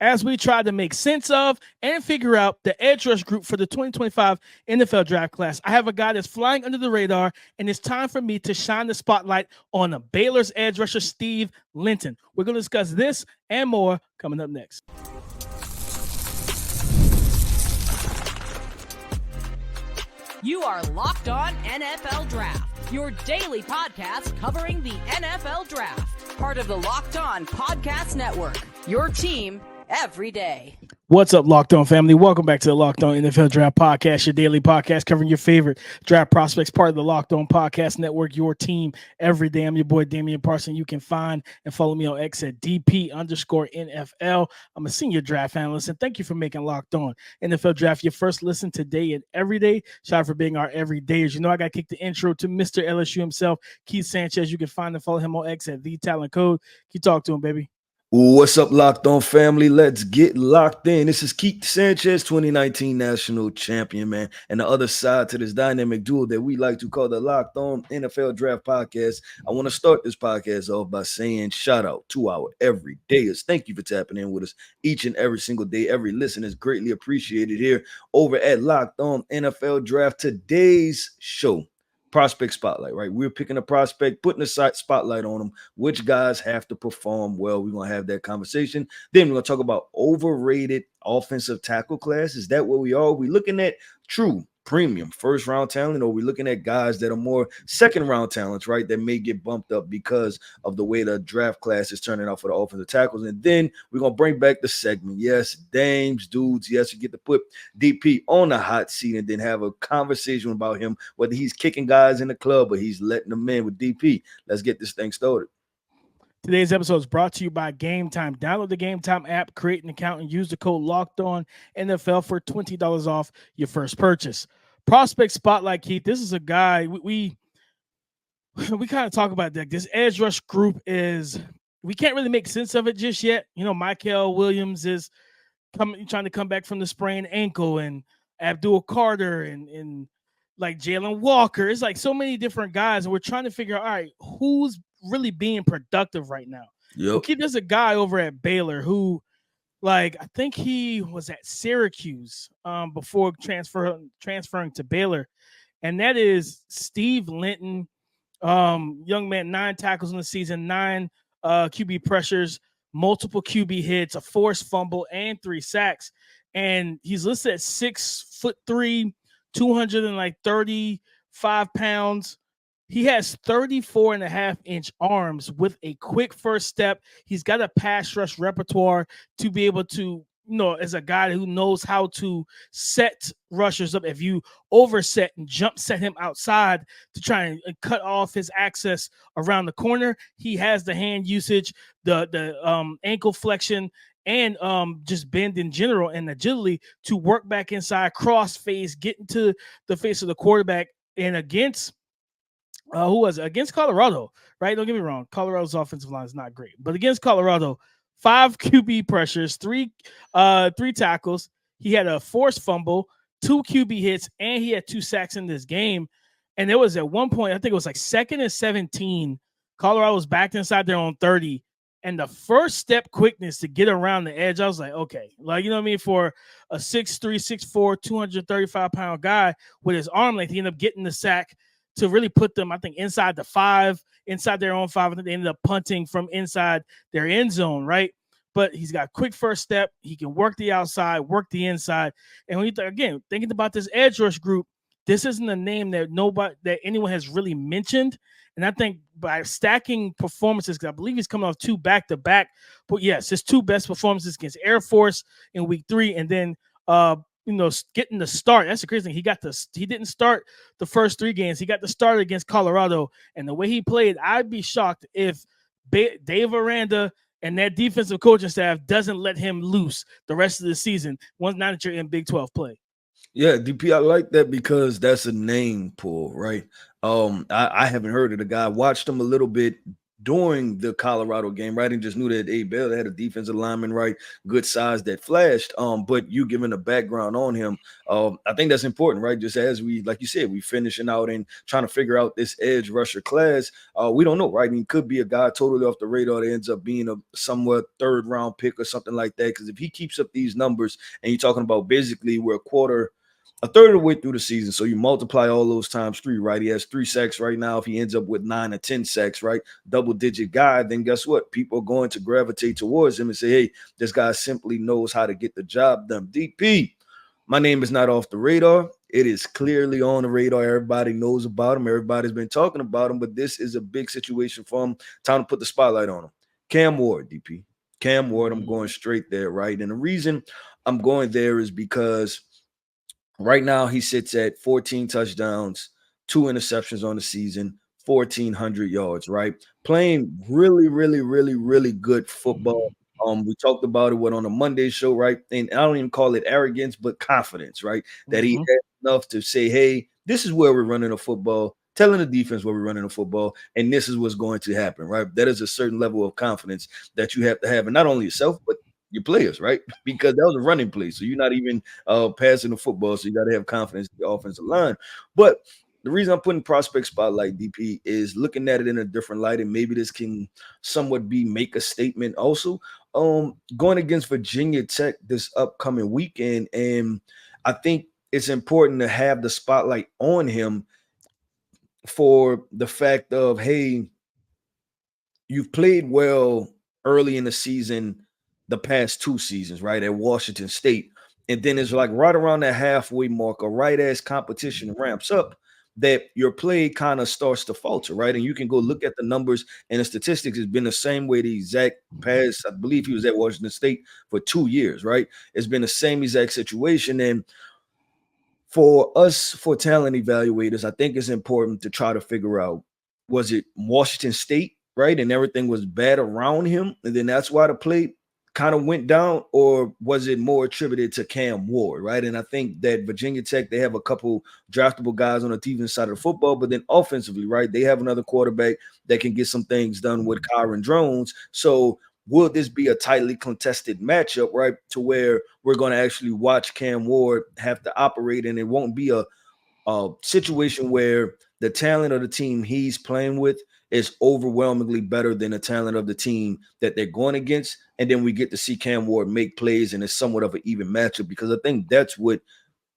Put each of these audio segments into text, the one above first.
as we try to make sense of and figure out the edge rush group for the 2025 NFL draft class. I have a guy that's flying under the radar, and it's time for me to shine the spotlight on a Baylor's edge rusher, Steve Linton. We're going to discuss this and more coming up next. You are Locked On NFL Draft, your daily podcast covering the NFL Draft. Part of the Locked On Podcast Network, your team every day. What's up, Locked On family? Welcome back to the Locked On NFL Draft Podcast, your daily podcast covering your favorite draft prospects, part of the Locked On Podcast Network, your team every day. I'm your boy, Damian Parson. You can find and follow me on X at DP_NFL. I'm a senior draft analyst, and thank you for making Locked On NFL Draft your first listen today and every day. Shout out for being our everydayers. You know, I got to kick the intro to Mr. LSU himself, Keith Sanchez. You can find and follow him on X at TheTalentCode. You talk to him, baby. What's up, Locked On family? Let's get locked in. This is Keith Sanchez, 2019 national champion, man. And the other side to this dynamic duo that we like to call the Locked On NFL Draft Podcast. I want to start this podcast off by saying shout out to our everydayers. Thank you for tapping in with us each and every single day. Every listen is greatly appreciated here over at Locked On NFL Draft. Today's show, prospect spotlight, right? We're picking a prospect, putting a spotlight on them, which guys have to perform well. We're going to have that conversation. Then we're going to talk about overrated offensive tackle class. Is that what we are? We're looking at true premium first round talent, or we're looking at guys that are more second round talents, right? That may get bumped up because of the way the draft class is turning out for the offensive tackles. And then we're going to bring back the segment. Yes, dames, dudes. Yes, you get to put DP on the hot seat and then have a conversation about him, whether he's kicking guys in the club or he's letting them in with DP. Let's get this thing started. Today's episode is brought to you by Gametime. Download the Gametime app, create an account, and use the code LOCKEDONNFL for $20 off your first purchase. Prospect Spotlight, Keith. This is a guy we kind of talk about that. This edge rush group we can't really make sense of it just yet. You know, Michael Williams is trying to come back from the sprained ankle, and Abdul Carter and like Jalen Walker. It's like so many different guys, and we're trying to figure out, all right, who's really being productive right now. Yep. There's a guy over at Baylor who, like, I think he was at Syracuse before transferring to Baylor, and that is Steve Linton. Young man, 9 tackles in the season, 9 QB pressures, multiple QB hits, a forced fumble, and 3 sacks. And he's listed at 6'3", 235 pounds. He has 34.5-inch arms with a quick first step. He's got a pass rush repertoire to be able to, as a guy who knows how to set rushers up. If you overset and jump set him outside to try and cut off his access around the corner, he has the hand usage, the ankle flexion, and just bend in general and agility to work back inside, cross face, get into the face of the quarterback. And against against Colorado, right? Don't get me wrong. Colorado's offensive line is not great, but against Colorado, 5 QB pressures, 3 tackles. He had a forced fumble, 2 QB hits, and he had 2 sacks in this game. And there was at one point, I think it was like 2nd and 17. Colorado was backed inside their own 30. And the first step quickness to get around the edge, I was like, okay. Like, you know what I mean? For a 6'3", 6'4", 235-pound guy with his arm length, he ended up getting the sack to really put them, I think, inside the 5, inside their own 5. I think they ended up punting from inside their end zone, right? But he's got quick first step. He can work the outside, work the inside. And when you again, thinking about this edge rush group, this isn't a name that anyone has really mentioned. And I think by stacking performances, because I believe he's coming off 2 back-to-back. But yes, his 2 best performances against Air Force in week 3, and then getting the start. That's the crazy thing. He didn't start the first 3 games. He got the start against Colorado, and the way he played, I'd be shocked if Dave Aranda and that defensive coaching staff doesn't let him loose the rest of the season once now that you're in Big 12 play. Yeah, DP, I like that because that's a name pull, right? I haven't heard of the guy. Watched him a little bit during the Colorado game, right? And just knew that Baylor had a defensive lineman, right? Good size that flashed. But you giving a background on him, I think that's important, right? Just as we, like you said, we finishing out and trying to figure out this edge rusher class. We don't know, right? I mean, could be a guy totally off the radar that ends up being a somewhat third round pick or something like that. Because if he keeps up these numbers, and you're talking about basically we're a third of the way through the season. So you multiply all those times 3, right? He has 3 sacks right now. If he ends up with 9 or 10 sacks, right? Double-digit guy, then guess what? People are going to gravitate towards him and say, hey, this guy simply knows how to get the job done. DP, my name is not off the radar. It is clearly on the radar. Everybody knows about him. Everybody's been talking about him, but this is a big situation for him. Time to put the spotlight on him. Cam Ward, DP. Cam Ward, I'm going straight there, right? And the reason I'm going there is because right now, he sits at 14 touchdowns, 2 interceptions on the season, 1,400 yards, right? Playing really, really, really, really good football. We talked about it on a Monday show, right? And I don't even call it arrogance, but confidence, right? That he had enough to say, hey, this is where we're running the football, telling the defense where we're running the football, and this is what's going to happen, right? That is a certain level of confidence that you have to have, and not only yourself, but your players, right? Because that was a running play. So you're not even passing the football. So you got to have confidence in the offensive line. But the reason I'm putting prospect spotlight, DP, is looking at it in a different light. And maybe this can somewhat make a statement also. Going against Virginia Tech this upcoming weekend. And I think it's important to have the spotlight on him for the fact of, hey, you've played well early in the season, the past 2 seasons, right, at Washington State. And then it's like right around that halfway mark, or right as competition ramps up, that your play kind of starts to falter, right? And you can go look at the numbers and the statistics. Has been the same way the exact past. I believe he was at Washington State for 2 years, right? It's been the same exact situation. And for us, for talent evaluators, I think it's important to try to figure out, was it Washington State, right? And everything was bad around him, and then that's why the play kind of went down, or was it more attributed to Cam Ward, right? And I think that Virginia Tech, they have a couple draftable guys on the defense side of the football, but then offensively, right, they have another quarterback that can get some things done with Kyron Drones. So will this be a tightly contested matchup, right, to where we're going to actually watch Cam Ward have to operate, and it won't be a situation where the talent of the team he's playing with is overwhelmingly better than the talent of the team that they're going against. And then we get to see Cam Ward make plays, and it's somewhat of an even matchup, because I think that's what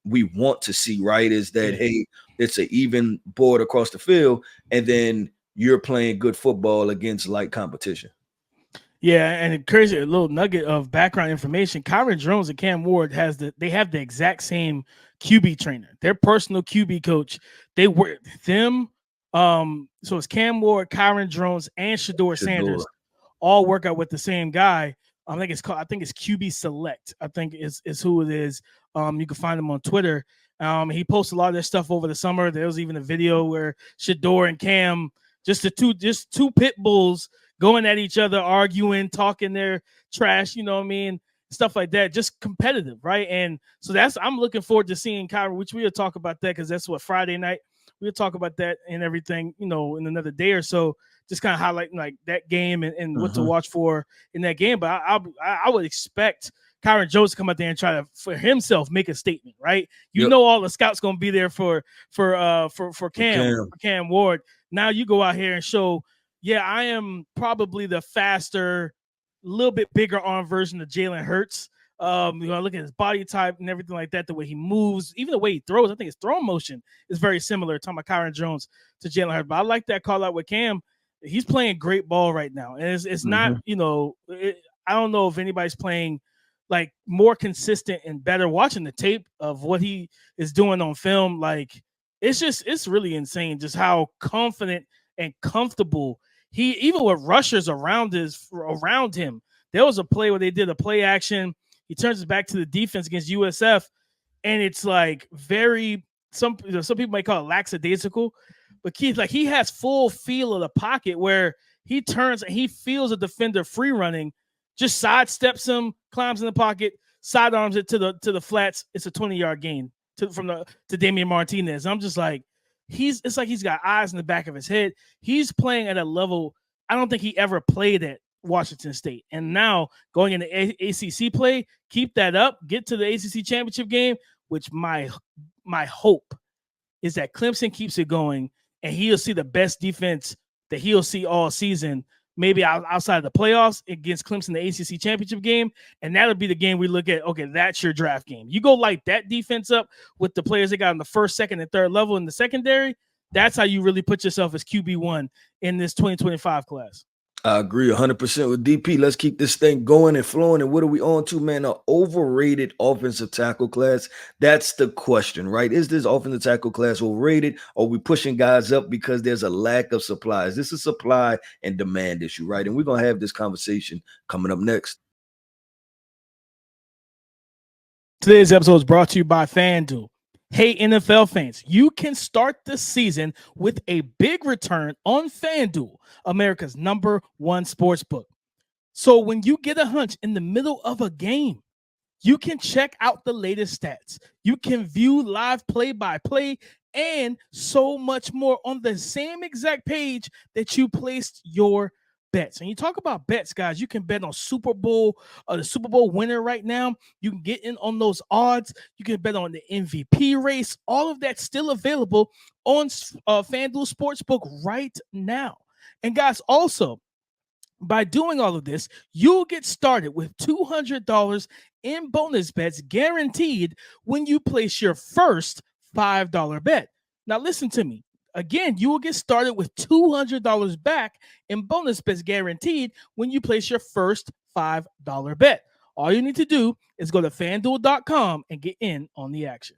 we want to see, right? Is that, hey, it's an even board across the field, and then you're playing good football against light competition. Yeah, and crazy, a little nugget of background information. Kyron Drones and Cam Ward have the exact same QB trainer. Their personal QB coach. They were them. So it's Cam Ward, Kyron Drones, and Shedeur Sanders all work out with the same guy. I think it's QB Select. I think is who it is. You can find him on Twitter. He posts a lot of their stuff over the summer. There was even a video where Shedeur and Cam, just two pit bulls going at each other, arguing, talking their trash, you know what I mean? Stuff like that, just competitive, right? And so I'm looking forward to seeing Kyron, which we'll talk about that, because that's what Friday night. We'll talk about that and everything, in another day or so, just kind of highlighting like that game and what to watch for in that game. But I would expect Kyron Jones to come out there and try to, for himself, make a statement, right? All the scouts going to be there for Cam Ward. Now you go out here and show, yeah, I am probably the faster, little bit bigger arm version of Jalen Hurts. Look at his body type and everything like that, the way he moves, even the way he throws. I think his throwing motion is very similar, talking about Kyron Jones to Jalen Hurts. But I like that call out with Cam. He's playing great ball right now. And it's not, I don't know if anybody's playing like more consistent and better. Watching the tape of what he is doing on film, like it's really insane just how confident and comfortable he, even with rushers around him. There was a play where they did a play action. He turns it back to the defense against USF, and it's like some people might call it lackadaisical, but Keith, like, he has full feel of the pocket where he turns and he feels a defender free running, just sidesteps him, climbs in the pocket, sidearms it to the flats. It's a 20-yard gain to Damian Martinez. I'm just like, it's like he's got eyes in the back of his head. He's playing at a level I don't think he ever played at Washington State. And now going into ACC play, keep that up, get to the ACC championship game, which my hope is that Clemson keeps it going and he'll see the best defense that he'll see all season, maybe outside of the playoffs against Clemson, the ACC championship game. And that'll be the game we look at. Okay, that's your draft game. You go light that defense up with the players they got on the first, second, and third level in the secondary. That's how you really put yourself as QB1 in this 2025 class. I agree 100% with DP. Let's keep this thing going and flowing. And what are we on to, man? An overrated offensive tackle class. That's the question, right? Is this offensive tackle class overrated? Or are we pushing guys up because there's a lack of supply? Is this a supply and demand issue, right? And we're going to have this conversation coming up next. Today's episode is brought to you by FanDuel. Hey, NFL fans, you can start the season with a big return on FanDuel, America's #1 sportsbook. So when you get a hunch in the middle of a game, you can check out the latest stats. You can view live play-by-play and so much more on the same exact page that you placed your bets. And you talk about bets, guys, you can bet on Super Bowl, the Super Bowl winner right now. You can get in on those odds. You can bet on the MVP race. All of that's still available on FanDuel Sportsbook right now. And guys, also, by doing all of this, you'll get started with $200 in bonus bets guaranteed when you place your first $5 bet. Now, listen to me. Again, you will get started with $200 back in bonus bets guaranteed when you place your first $5 bet. All you need to do is go to FanDuel.com and get in on the action.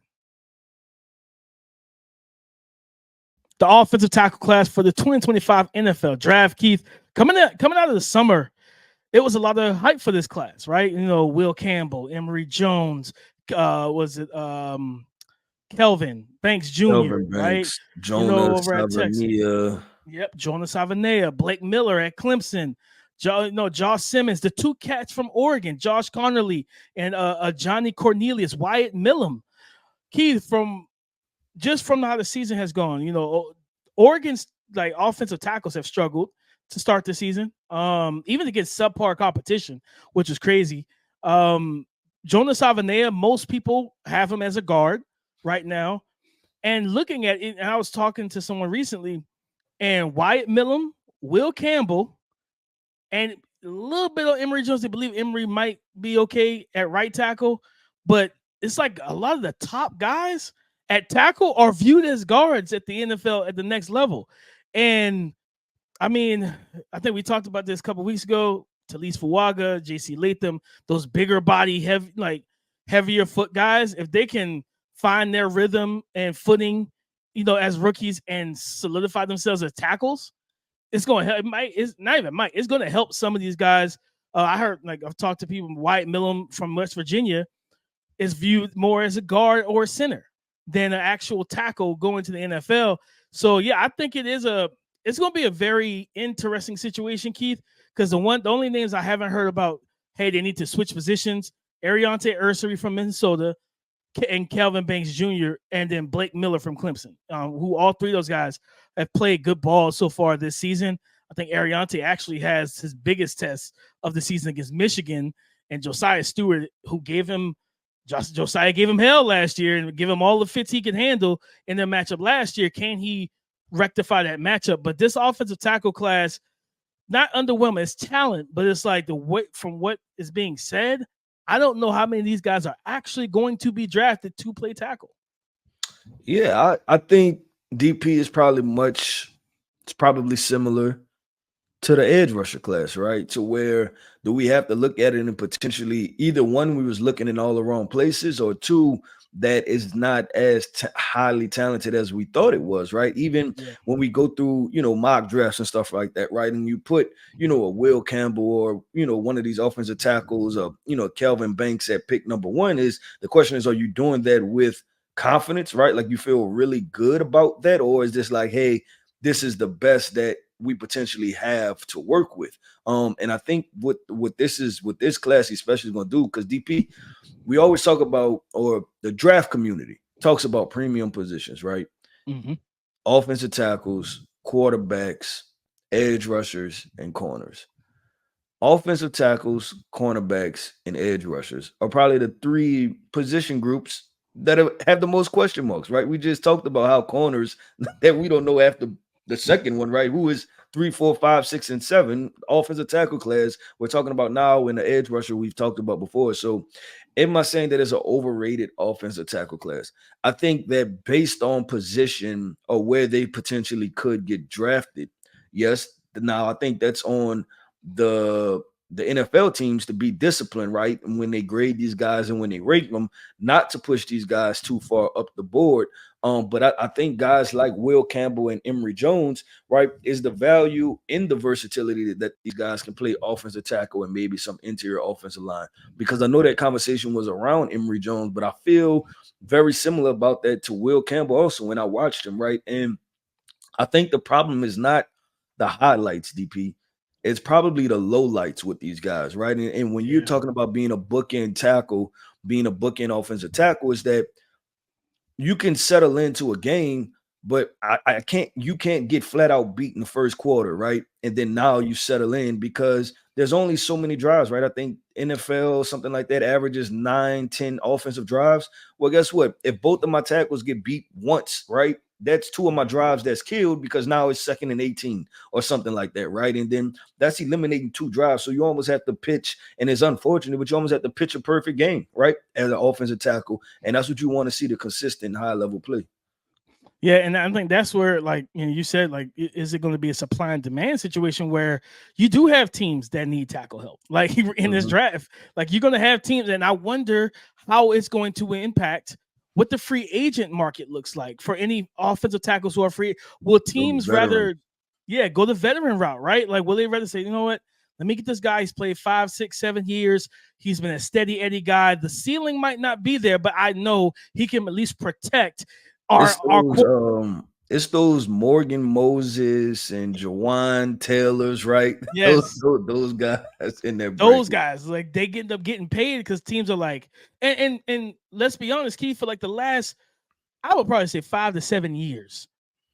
The offensive tackle class for the 2025 NFL Draft, Keith, coming out of the summer, it was a lot of hype for this class, right? You know, Will Campbell, Emory Jones, Kelvin Banks Jr., right? Jonas Savania. Yep, Jonas Savania, Blake Miller at Clemson, Josh Simmons, the two cats from Oregon, Josh Connerly and Johnny Cornelius, Wyatt Millam. Keith, from how the season has gone, you know, Oregon's like offensive tackles have struggled to start the season, even against subpar competition, which is crazy. Jonas Savania, most people have him as a guard right now. And looking at it, and I was talking to someone recently, and Wyatt Millam, Will Campbell, and a little bit of Emory Jones. They believe Emory might be okay at right tackle, but it's like a lot of the top guys at tackle are viewed as guards at the NFL at the next level. And I mean, I think we talked about this a couple weeks ago. Talise Fuaga, JC Latham, those bigger body, heavier foot guys, if they can find their rhythm and footing, you know, as rookies and solidify themselves as tackles, it's going to help. It's going to help some of these guys. I heard, like, I've talked to people, Wyatt Millam from West Virginia is viewed more as a guard or a center than an actual tackle going to the NFL. So yeah, I think it's going to be a very interesting situation, Keith, because the only names I haven't heard about, hey, they need to switch positions, Ariante Ursary from Minnesota, and Kelvin Banks Jr., and then Blake Miller from Clemson, who all three of those guys have played good ball so far this season. I think Ariante actually has his biggest test of the season against Michigan, and Josiah Stewart, who Josiah gave him hell last year and give him all the fits he can handle in their matchup last year. Can he rectify that matchup? But this offensive tackle class, not underwhelming. It's talent, but it's like from what is being said, I don't know how many of these guys are actually going to be drafted to play tackle. Yeah, I think DP is probably similar to the edge rusher class, right? To where do we have to look at it and potentially either one, we was looking in all the wrong places, or two, that is not as highly talented as we thought it was, right? Even when we go through, you know, mock drafts and stuff like that, right? And you put, you know, a Will Campbell or, you know, one of these offensive tackles, you know, Kelvin Banks at pick number one, is the question is, are you doing that with confidence, right? Like you feel really good about that, or is this like, hey, this is the best that we potentially have to work with? And I think what this class especially is going to do, because DP, we always talk about, or the draft community talks about premium positions, right? Mm-hmm. Offensive tackles, quarterbacks, edge rushers, and corners. Offensive tackles, cornerbacks, and edge rushers are probably the three position groups that have the most question marks, right? We just talked about how corners that we don't know after the second one, right? Who is 3, 4, 5, 6, and 7 offensive tackle class? We're talking about now in the edge rusher we've talked about before. So, am I saying that it's an overrated offensive tackle class? I think that based on position or where they potentially could get drafted, yes. Now, I think that's on the NFL teams to be disciplined, right? And when they grade these guys and when they rate them, not to push these guys too far up the board. But I think guys like Will Campbell and Emory Jones, right, is the value in the versatility that these guys can play offensive tackle and maybe some interior offensive line. Because I know that conversation was around Emory Jones, but I feel very similar about that to Will Campbell also when I watched him, right? And I think the problem is not the highlights, DP. It's probably the low lights with these guys, right? And when you're talking about being a bookend tackle, being a bookend offensive tackle, is that you can settle into a game, but you can't get flat out beat in the first quarter, right? And then now you settle in because there's only so many drives, right? I think NFL, something like that, averages 9, 10 offensive drives. Well, guess what? If both of my tackles get beat once, right? That's 2 of my drives that's killed because now it's 2nd and 18 or something like that, right? And then that's eliminating 2 drives. So you almost have to pitch, and it's unfortunate, but you almost have to pitch a perfect game, right? As an offensive tackle. And that's what you want to see, the consistent high-level play. Yeah, and I think that's where, like, you said, like, is it going to be a supply and demand situation where you do have teams that need tackle help, like in this draft? Like, you're going to have teams, and I wonder how it's going to impact what the free agent market looks like for any offensive tackles who are free. Will teams rather, go the veteran route, right? Like, will they rather say, you know what? Let me get this guy. He's played 5, 6, 7 years. He's been a steady Eddie guy. The ceiling might not be there, but I know he can at least protect it's those Morgan Moses and Jawan Taylors, right? Yes, those guys in there. Those guys, like, they end up getting paid because teams are like, and let's be honest, Keith, for like the last, I would probably say 5 to 7 years,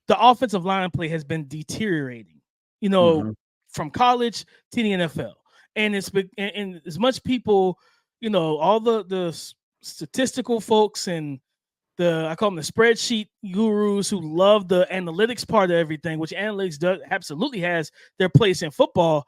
the offensive line play has been deteriorating. From college to the NFL, and and as much people, all the statistical folks and I call them the spreadsheet gurus who love the analytics part of everything, which analytics absolutely has their place in football.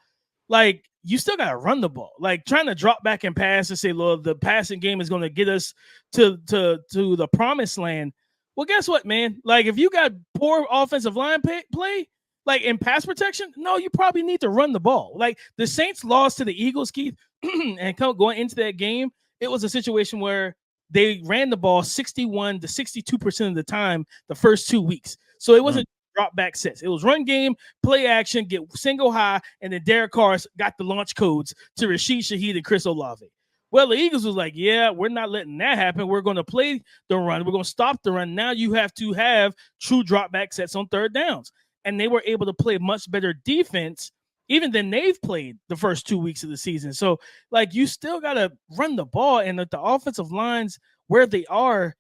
Like, you still got to run the ball. Like, trying to drop back and pass and say, "Lord, the passing game is going to get us to the promised land." Well, guess what, man? Like, if you got poor offensive line play, like in pass protection, no, you probably need to run the ball. Like, the Saints lost to the Eagles, Keith, and going into that game, it was a situation where they ran the ball 61 to 62% of the time the first 2 weeks. So it wasn't drop back sets. It was run game, play action, get single high, and then Derek Carr got the launch codes to Rashid Shaheed and Chris Olave. Well, the Eagles was like, yeah, we're not letting that happen. We're going to play the run. We're going to stop the run. Now you have to have true drop back sets on third downs. And they were able to play much better defense even than they've played the first 2 weeks of the season. So, like, you still got to run the ball, and the offensive lines where they are,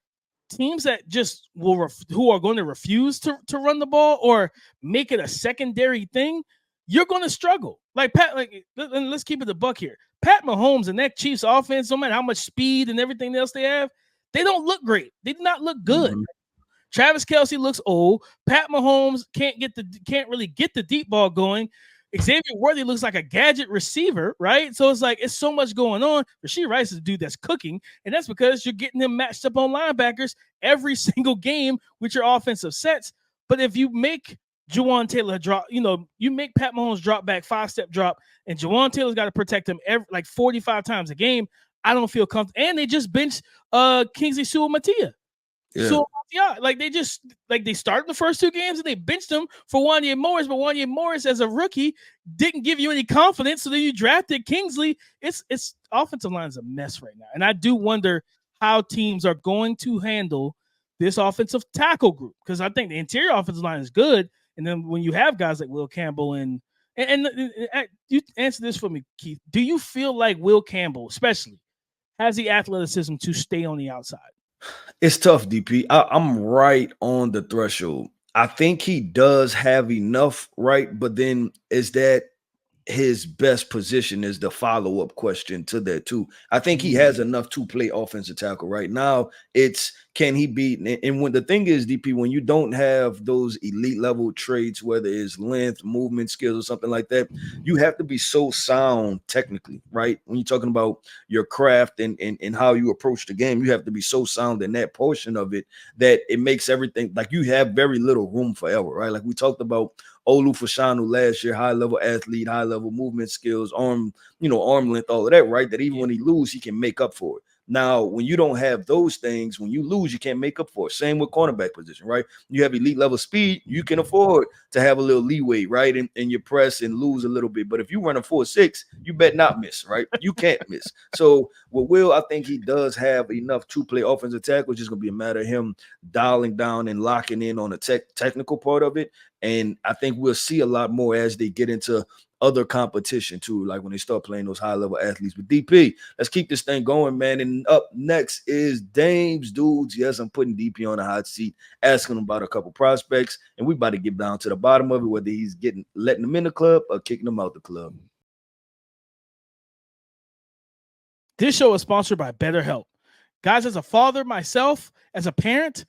teams that just who are going to refuse to run the ball or make it a secondary thing, you're going to struggle. Like, let's keep it a buck here. Pat Mahomes and that Chiefs offense, no matter how much speed and everything else they have, they don't look great. They do not look good. Travis Kelce looks old. Pat Mahomes can't really get the deep ball going. Xavier Worthy looks like a gadget receiver, right? So it's like, it's so much going on. Rashee Rice is a dude that's cooking, and that's because you're getting him matched up on linebackers every single game with your offensive sets. But if you make Jawan Taylor drop, you make Pat Mahomes drop back 5-step drop, and Jawan Taylor's got to protect him like 45 times a game, I don't feel comfortable. And they just benched Kingsley Suamataia. Yeah. So like they started the first 2 games and they benched him for Wanya Morris, but Wanya Morris as a rookie didn't give you any confidence. So then you drafted Kingsley. It's offensive line is a mess right now, and I do wonder how teams are going to handle this offensive tackle group, because I think the interior offensive line is good, and then when you have guys like Will Campbell and you answer this for me, Keith. Do you feel like Will Campbell, especially, has the athleticism to stay on the outside? It's tough, DP. I'm right on the threshold. I think he does have enough, right? But then is that his best position is the follow-up question to that too. I think he has enough to play offensive tackle right now. It's can he beat and when the thing is, DP, when you don't have those elite level traits, whether it's length, movement skills, or something like that, you have to be so sound technically, right? When you're talking about your craft and how you approach the game, you have to be so sound in that portion of it that it makes everything like you have very little room for error, right? Like we talked about Olu Fashanu last year, high level athlete, high level movement skills, arm length, all of that, right? That even when he loses, he can make up for it. Now, when you don't have those things, when you lose, you can't make up for it. Same with cornerback position, right? You have elite level speed, you can afford to have a little leeway, right? In your press and lose a little bit. But if you run a 4.6, you bet not miss, right? You can't miss. So with Will, I think he does have enough to play offensive tackle. It's just going to be a matter of him dialing down and locking in on the technical part of it. And I think we'll see a lot more as they get into other competition too, like when they start playing those high-level athletes. But DP, let's keep this thing going, man. And up next is Dame's Dudes. Yes, I'm putting DP on the hot seat, asking him about a couple prospects, and we about to get down to the bottom of it, whether he's letting them in the club or kicking them out the club. This show is sponsored by BetterHelp. Guys, as a father myself, as a parent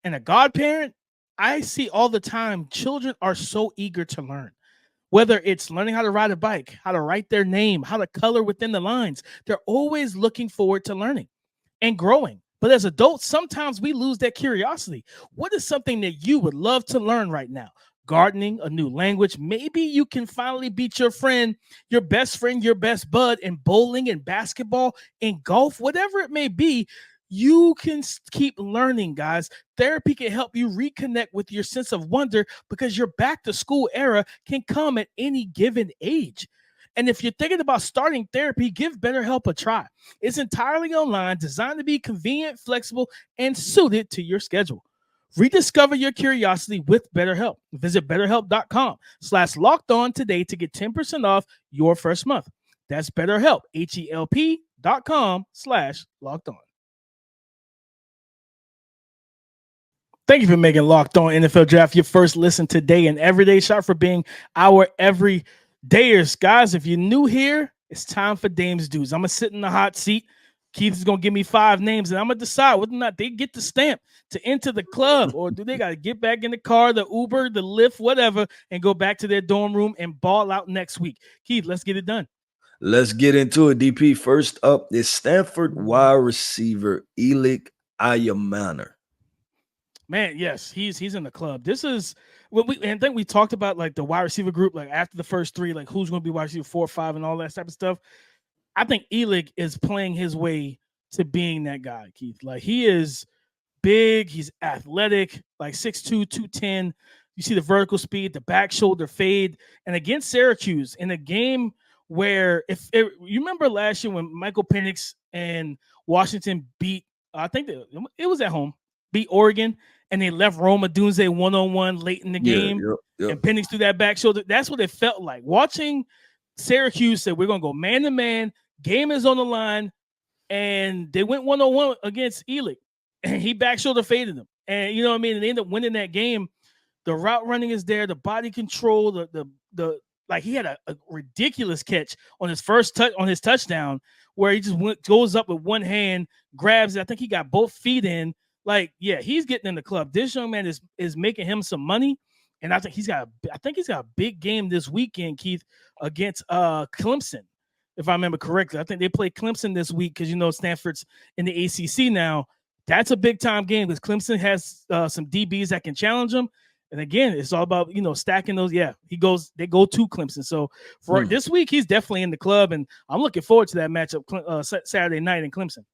and a godparent, I see all the time children are so eager to learn. Whether it's learning how to ride a bike, how to write their name, how to color within the lines, they're always looking forward to learning and growing. But as adults, sometimes we lose that curiosity. What is something that you would love to learn right now? Gardening, a new language. Maybe you can finally beat your friend, your best bud in bowling and basketball, in golf, whatever it may be. You can keep learning, guys. Therapy can help you reconnect with your sense of wonder because your back to school era can come at any given age. And if you're thinking about starting therapy, give BetterHelp a try. It's entirely online, designed to be convenient, flexible, and suited to your schedule. Rediscover your curiosity with BetterHelp. Visit BetterHelp.com/lockedon today to get 10% off your first month. That's BetterHelp, HELP.com/lockedon. Thank you for making Locked On NFL Draft your first listen today and everyday. Shot for being our everydayers. Guys, if you're new here, it's time for Dame's Dudes. I'm going to sit in the hot seat. Keith is going to give me 5 names, and I'm going to decide whether or not they get the stamp to enter the club, or do they got to get back in the car, the Uber, the Lyft, whatever, and go back to their dorm room and ball out next week. Keith, let's get it done. Let's get into it, DP. First up is Stanford wide receiver Elic Ayamana. Man, yes, he's in the club. This is what I think we talked about, like the wide receiver group, like after the first 3, like who's going to be wide receiver 4 or 5 and all that type of stuff. I think Elic is playing his way to being that guy, Keith. Like he is big, he's athletic, like 6'2", 210. You see the vertical speed, the back shoulder fade, and against Syracuse in a game where you remember last year when Michael Penix and Washington beat, I think it was at home, beat Oregon. And they left Rome Odunze one-on-one late in the game. And Penix threw that back shoulder. That's what it felt like. Watching Syracuse said, we're going to go man-to-man. Game is on the line. And they went one-on-one against Elic. And he back shoulder faded them. And you know what I mean? And they ended up winning that game. The route running is there. The body control. Like he had a ridiculous catch on his touchdown where he just goes up with one hand, grabs it. I think he got both feet in. Like, yeah, he's getting in the club. This young man is making him some money, and I think he's got a big game this weekend, Keith, against Clemson, if I remember correctly. I think they play Clemson this week because Stanford's in the ACC now. That's a big time game because Clemson has some DBs that can challenge them. And again, it's all about stacking those. Yeah, they go to Clemson. So for this week, he's definitely in the club, and I'm looking forward to that matchup Saturday night in Clemson.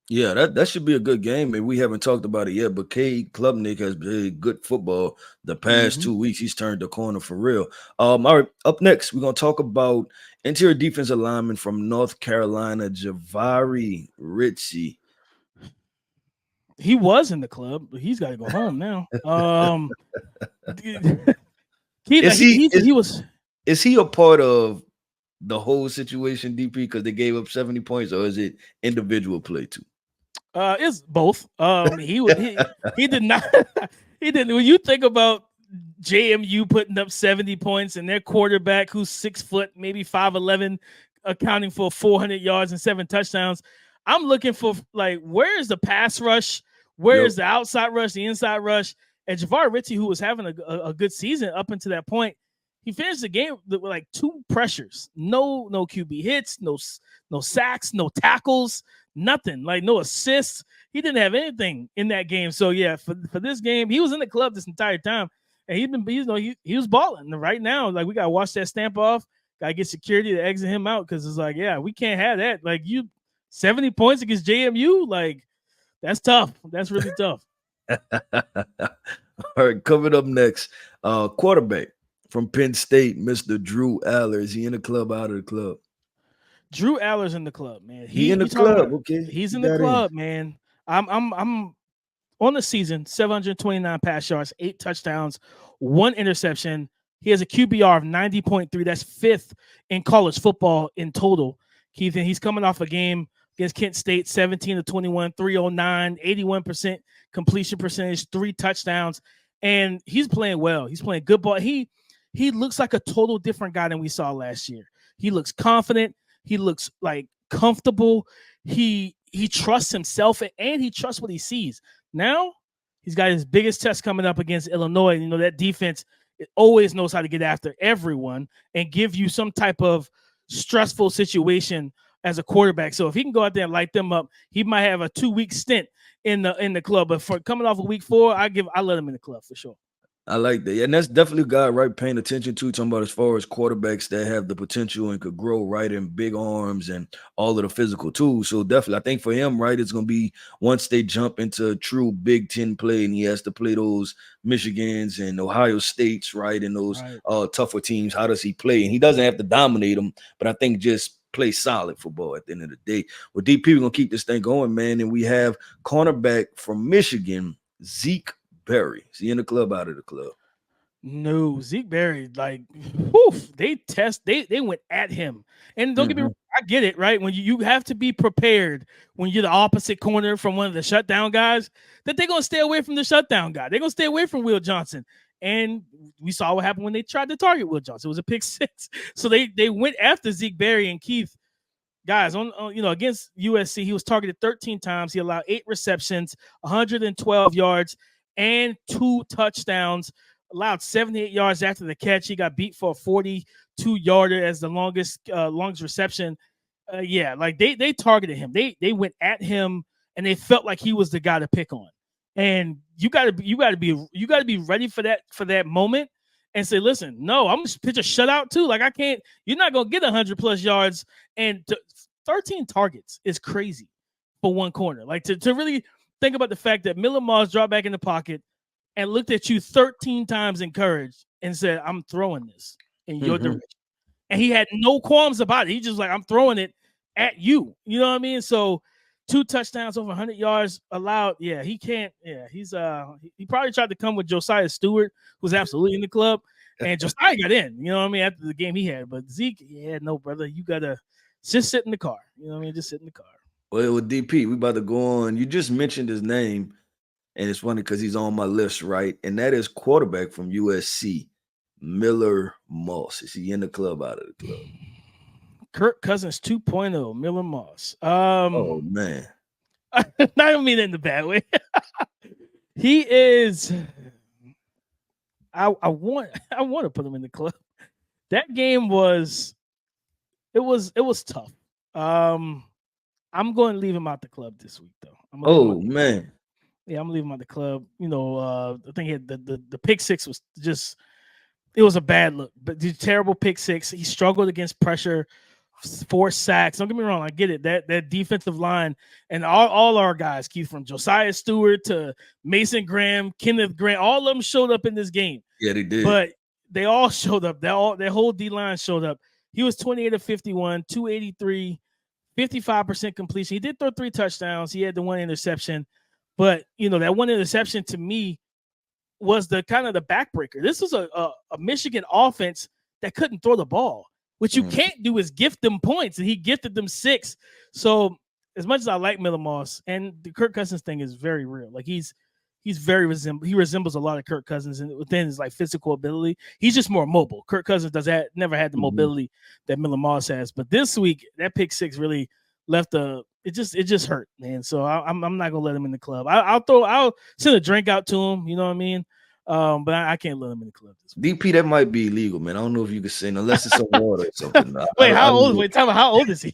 Yeah, that should be a good game. And we haven't talked about it yet, but Cade Klubnik has played good football the past 2 weeks. He's turned the corner for real. All right, up next, we're going to talk about interior defensive lineman from North Carolina, Javari Ritchie. He was in the club, but he's got to go home now. Is he a part of the whole situation, DP, because they gave up 70 points, or is it individual play too? It's both. He did not. He didn't. When you think about JMU putting up 70 points and their quarterback who's 6 foot, maybe 5'11", accounting for 400 yards and 7 touchdowns. I'm looking for, like, where is the pass rush? Where is the outside rush, the inside rush? And Jahvar Ritchie, who was having a good season up until that point, he finished the game with like 2 pressures. No QB hits, no sacks, no tackles, nothing. Like no assists. He didn't have anything in that game. So yeah, for this game, he was in the club this entire time. And he was balling. And right now, like we gotta watch that stamp off. Gotta get security to exit him out because it's like, yeah, we can't have that. Like 70 points against JMU, like that's tough. That's really tough. All right, coming up next, quarterback from Penn State, Mr. Drew Aller. Is he in the club, out of the club? Drew Aller's in the club, man. He in the club, okay. He's in the club, man. I'm on the season, 729 pass yards, 8 touchdowns, 1 interception. He has a QBR of 90.3. That's 5th in college football in total. Keith, and he's coming off a game against Kent State, 17-21, 309, 81% completion percentage, 3 touchdowns, and he's playing well. He's playing good ball. He looks like a total different guy than we saw last year. He looks confident. He looks like comfortable. He trusts himself and he trusts what he sees. Now he's got his biggest test coming up against Illinois. You know, that defense, it always knows how to get after everyone and give you some type of stressful situation as a quarterback. So if he can go out there and light them up, he might have a 2-week stint in the club. But for coming off of week 4, I let him in the club for sure. I like that. And that's definitely a guy, right, paying attention to, talking about as far as quarterbacks that have the potential and could grow, right, in big arms and all of the physical tools. So definitely, I think for him, right, it's going to be once they jump into true Big Ten play and he has to play those Michigans and Ohio States, right, and those tougher teams, how does he play? And he doesn't have to dominate them, but I think just play solid football at the end of the day. Well, DP, we're going to keep this thing going, man, and we have cornerback from Michigan, Zeke Barry. Is he in the club, out of the club? No, Zeke Barry, like, whew, they went at him. And don't get me wrong, I get it, right? When you have to be prepared when you're the opposite corner from one of the shutdown guys, that they're going to stay away from the shutdown guy. They're going to stay away from Will Johnson. And we saw what happened when they tried to target Will Johnson. It was a pick 6. So they went after Zeke Barry. And Keith, guys, on against USC, he was targeted 13 times. He allowed 8 receptions, 112 yards, and 2 touchdowns, allowed 78 yards after the catch. He got beat for a 42-yarder as the longest reception. Like they targeted him. They went at him, and they felt like he was the guy to pick on. And you gotta be ready for that moment and say, listen, no, I'm gonna pitch a shutout too. Like you're not gonna get 100+ yards, and 13 targets is crazy for one corner. Like to really think about the fact that Miller Moss dropped back in the pocket and looked at you 13 times encouraged and said, I'm throwing this in your direction. And he had no qualms about it. He just like, I'm throwing it at you. You know what I mean? So 2 touchdowns, over 100 yards allowed. Yeah, he can't. Yeah, he probably tried to come with Josiah Stewart, who's absolutely in the club. And Josiah got in, you know what I mean, after the game he had. But Zeke, no, brother, you got to just sit in the car. You know what I mean? Just sit in the car. Well, with DP, we about to go on. You just mentioned his name, and it's funny because he's on my list, right? And that is quarterback from USC, Miller Moss. Is he in the club, out of the club? Kirk Cousins 2.0, Miller Moss. Oh, man. I don't mean it in the bad way. He is. I want to put him in the club. That game was tough. I'm going to leave him out the club this week, though. Man. Yeah, I'm leaving him out the club. You know, I think he had the pick 6 was just, it was a bad look, but the terrible pick 6. He struggled against pressure, 4 sacks. Don't get me wrong, I get it. That defensive line and all our guys, Keith, from Josiah Stewart to Mason Graham, Kenneth Grant, all of them showed up in this game. Yeah, they did. But they all showed up. Their whole D line showed up. He was 28 of 51, 283. 55% completion. He did throw 3 touchdowns. He had the 1 interception, but that 1 interception to me was the kind of the backbreaker. This was a Michigan offense that couldn't throw the ball. What you can't do is gift them points, and he gifted them 6. So as much as I like Miller Moss, and the Kirk Cousins thing is very real. Like he's He resembles a lot of Kirk Cousins and within his like physical ability. He's just more mobile. Kirk Cousins never had the mobility that Miller Moss has. But this week, that pick six really left it just hurt, man. So I'm not gonna let him in the club. I'll send a drink out to him. You know what I mean? But I can't let him in the club this week. DP, that might be illegal, man. I don't know if you can send unless it's some water or something. Wait, tell me, how old is he?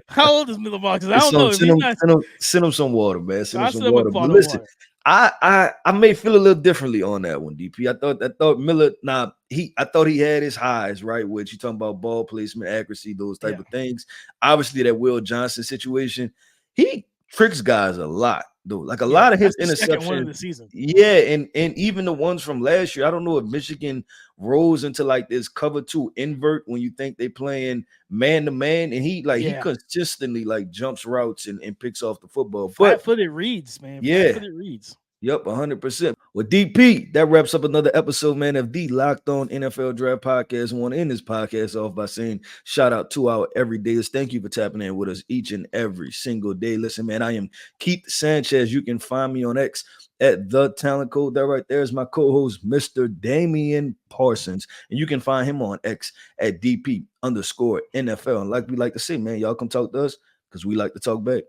How old is Miller Moss? Because I don't know. Send him some water, man. Send him some water. But listen, I may feel a little differently on that one, DP. I thought Miller. I thought he had his highs, right? Which you talking about ball placement, accuracy, those type of things. Obviously, that Will Johnson situation, he tricks guys a lot. Though, like a lot of his interceptions, one of the season. Yeah, and even the ones from last year. I don't know if Michigan rolls into like this cover 2 invert when you think they playing man to man, and he consistently like jumps routes and picks off the football. Flat-footed reads, man. Yeah, flat-footed reads. Yep, 100%. Well, DP, that wraps up another episode, man, of the Locked On NFL Draft Podcast. I want to end this podcast off by saying shout out to our everydayers. Thank you for tapping in with us each and every single day. Listen, man, I am Keith Sanchez. You can find me on X at The Talent Code. That right there is my co-host, Mr. Damian Parsons. And you can find him on X at DP_NFL. And like we like to say, man, y'all come talk to us because we like to talk back.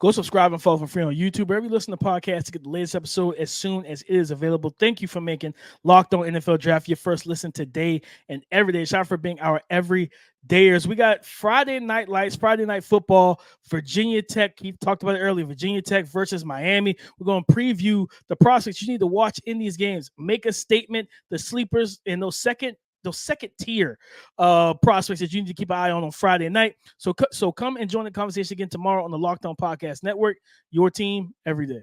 Go subscribe and follow for free on YouTube. Wherever you listen to podcasts to get the latest episode as soon as it is available. Thank you for making Locked On NFL Draft your first listen today and every day. Shout out for being our everydayers. We got Friday Night Lights, Friday Night Football, Virginia Tech. Keith talked about it earlier. Virginia Tech versus Miami. We're going to preview the prospects you need to watch in these games. Make a statement. The sleepers in those second tier prospects that you need to keep an eye on Friday night. So come and join the conversation again tomorrow on the Locked On Podcast Network. Your team every day.